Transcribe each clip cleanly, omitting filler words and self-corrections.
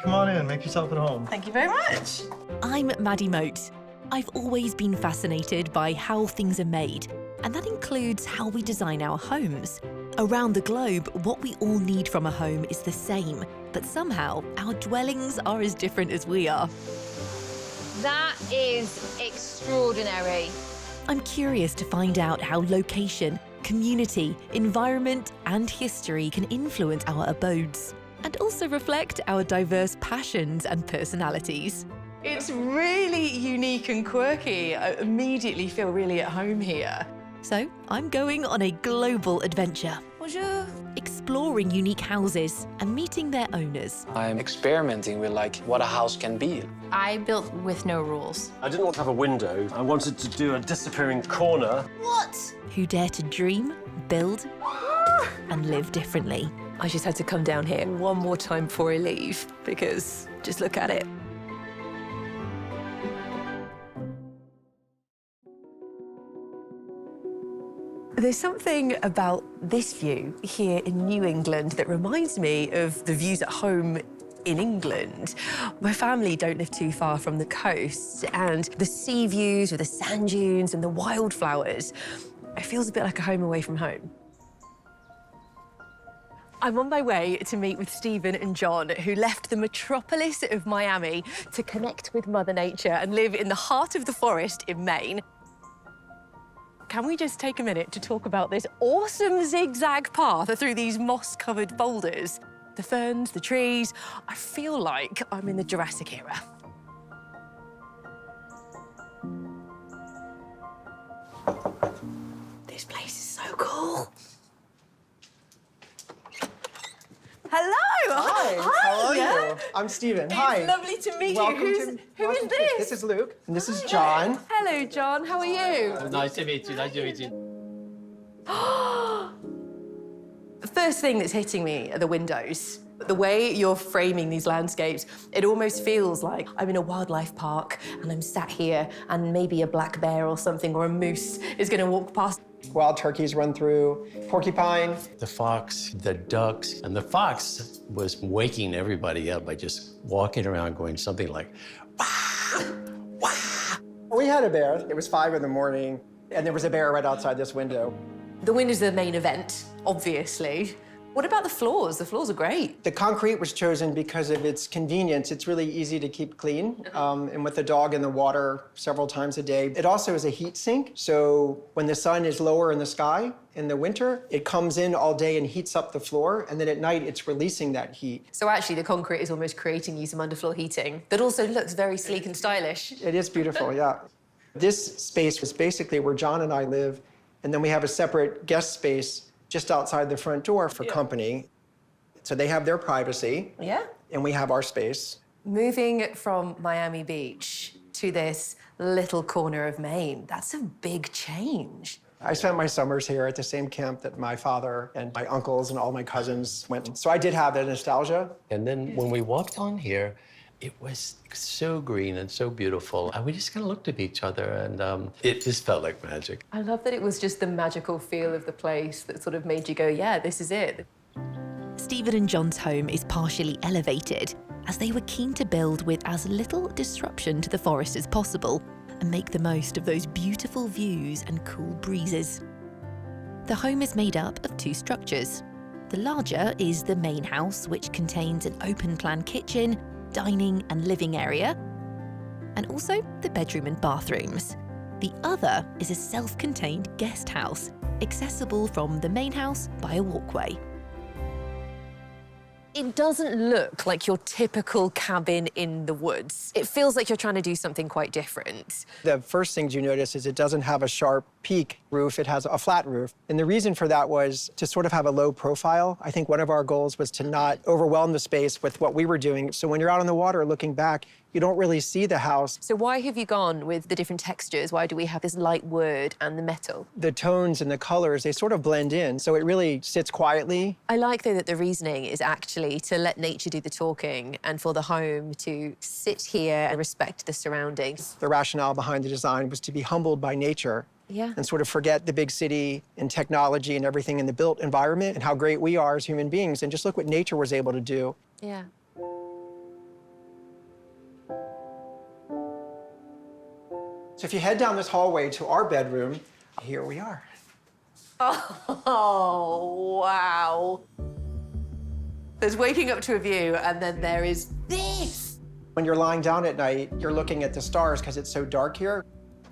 Come on in, make yourself at home. Thank you very much. I'm Maddie Moate. I've always been fascinated by how things are made, and that includes how we design our homes. Around the globe, what we all need from a home is the same, but somehow our dwellings are as different as we are. That is extraordinary. I'm curious to find out how location, community, environment, and history can influence our abodes, and also reflect our diverse passions and personalities. It's really unique and quirky. I immediately feel really at home here. So I'm going on a global adventure. Bonjour. Exploring unique houses and meeting their owners. I'm experimenting with what a house can be. I built with no rules. I didn't want to have a window. I wanted to do a disappearing corner. What? Who dare to dream, build, and live differently. I just had to come down here one more time before I leave, because just look at it. There's something about this view here in New England that reminds me of the views at home in England. My family don't live too far from the coast, and the sea views with the sand dunes and the wildflowers, it feels a bit like a home away from home. I'm on my way to meet with Stephen and John, who left the metropolis of Miami to connect with Mother Nature and live in the heart of the forest in Maine. Can we just take a minute to talk about this awesome zigzag path through these moss-covered boulders? The ferns, the trees, I feel like I'm in the Jurassic era. This place is so cool. Hello! Hi, how are you? I'm Stephen. Hi. It's lovely to meet Welcome you. Who is this? This is Luke, and this is John. Hello, John. How are you? Nice to meet you. Nice to meet you. The first thing that's hitting me are the windows. The way you're framing these landscapes, it almost feels like I'm in a wildlife park and I'm sat here and maybe a black bear or something or a moose is going to walk past. Wild turkeys run through, porcupine. The fox, the ducks, and the fox was waking everybody up by just walking around going something like, wah, wah. We had a bear. It was 5 in the morning, and there was a bear right outside this window. The windows are the main event, obviously. What about the floors? The floors are great. The concrete was chosen because of its convenience. It's really easy to keep clean, and with the dog in the water several times a day. It also is a heat sink, so when the sun is lower in the sky in the winter, it comes in all day and heats up the floor, and then at night it's releasing that heat. So actually the concrete is almost creating you some underfloor heating that also looks very sleek and stylish. It is beautiful, yeah. This space was basically where John and I live, and then we have a separate guest space just outside the front door for company. So they have their privacy. Yeah. And we have our space. Moving from Miami Beach to this little corner of Maine, that's a big change. I spent my summers here at the same camp that my father and my uncles and all my cousins went. So I did have that nostalgia. And then when we walked on here, it was so green and so beautiful. And we just kind of looked at each other, and it just felt like magic. I love that it was just the magical feel of the place that sort of made you go, yeah, this is it. Stephen and John's home is partially elevated, as they were keen to build with as little disruption to the forest as possible and make the most of those beautiful views and cool breezes. The home is made up of 2 structures. The larger is the main house, which contains an open-plan kitchen, dining and living area, and also the bedroom and bathrooms. The other is a self-contained guest house, accessible from the main house by a walkway. It doesn't look like your typical cabin in the woods. It feels like you're trying to do something quite different. The first things you notice is it doesn't have a sharp peak roof, it has a flat roof. And the reason for that was to sort of have a low profile. I think one of our goals was to not overwhelm the space with what we were doing. So when you're out on the water looking back, you don't really see the house. So why have you gone with the different textures? Why do we have this light wood and the metal? The tones and the colors, they sort of blend in, so it really sits quietly. I like, though, that the reasoning is actually to let nature do the talking and for the home to sit here and respect the surroundings. The rationale behind the design was to be humbled by nature. Yeah. And sort of forget the big city and technology and everything in the built environment and how great we are as human beings, and just look what nature was able to do. Yeah. So if you head down this hallway to our bedroom, here we are. Oh, wow. There's waking up to a view, and then there is this. When you're lying down at night, you're looking at the stars because it's so dark here.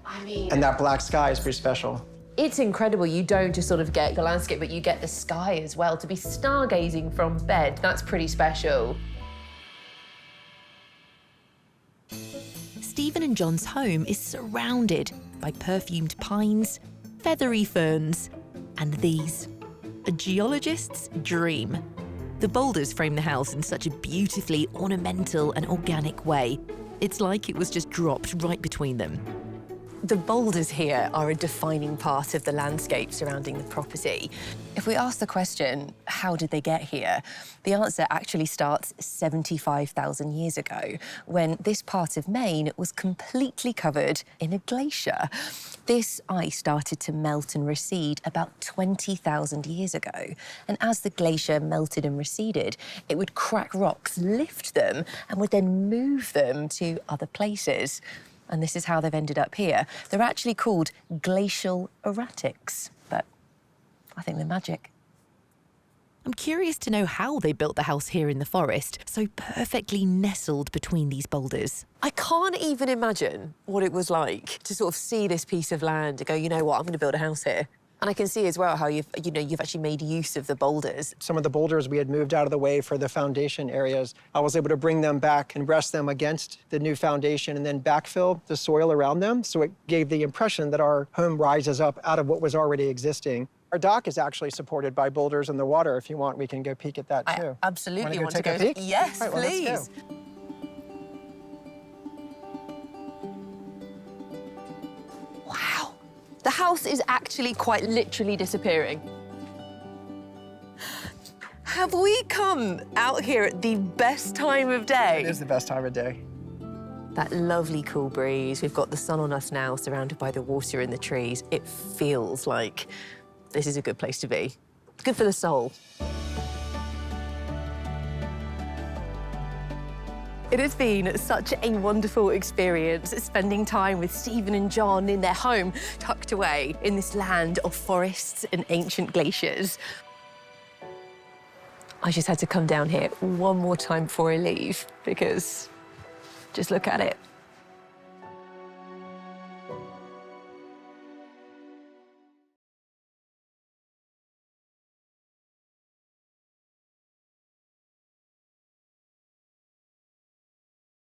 I mean, And that black sky is pretty special. it's incredible. You don't just sort of get the landscape, but you get the sky as well. To be stargazing from bed, that's pretty special. Stephen and John's home is surrounded by perfumed pines, feathery ferns, and these. A geologist's dream. The boulders frame the house in such a beautifully ornamental and organic way. It's like it was just dropped right between them. The boulders here are a defining part of the landscape surrounding the property. If we ask the question, how did they get here? The answer actually starts 75,000 years ago, when this part of Maine was completely covered in a glacier. This ice started to melt and recede about 20,000 years ago. And as the glacier melted and receded, it would crack rocks, lift them, and would then move them to other places. And this is how they've ended up here. They're actually called glacial erratics, but I think they're magic. I'm curious to know how they built the house here in the forest, so perfectly nestled between these boulders. I can't even imagine what it was like to sort of see this piece of land and go, you know what, I'm going to build a house here. And I can see as well how you've actually made use of the boulders. Some of the boulders we had moved out of the way for the foundation areas, I was able to bring them back and rest them against the new foundation and then backfill the soil around them. So it gave the impression that our home rises up out of what was already existing. Our dock is actually supported by boulders in the water. If you want, we can go peek at that too. I absolutely want to take go. a peek? Yes, All right, well, let's please. go. Wow. The house is actually quite literally disappearing. Have we come out here at the best time of day? It is the best time of day. That lovely cool breeze. We've got the sun on us now, surrounded by the water and the trees. It feels like this is a good place to be. Good for the soul. It has been such a wonderful experience spending time with Stephen and John in their home, tucked away in this land of forests and ancient glaciers. I just had to come down here one more time before I leave, because just look at it.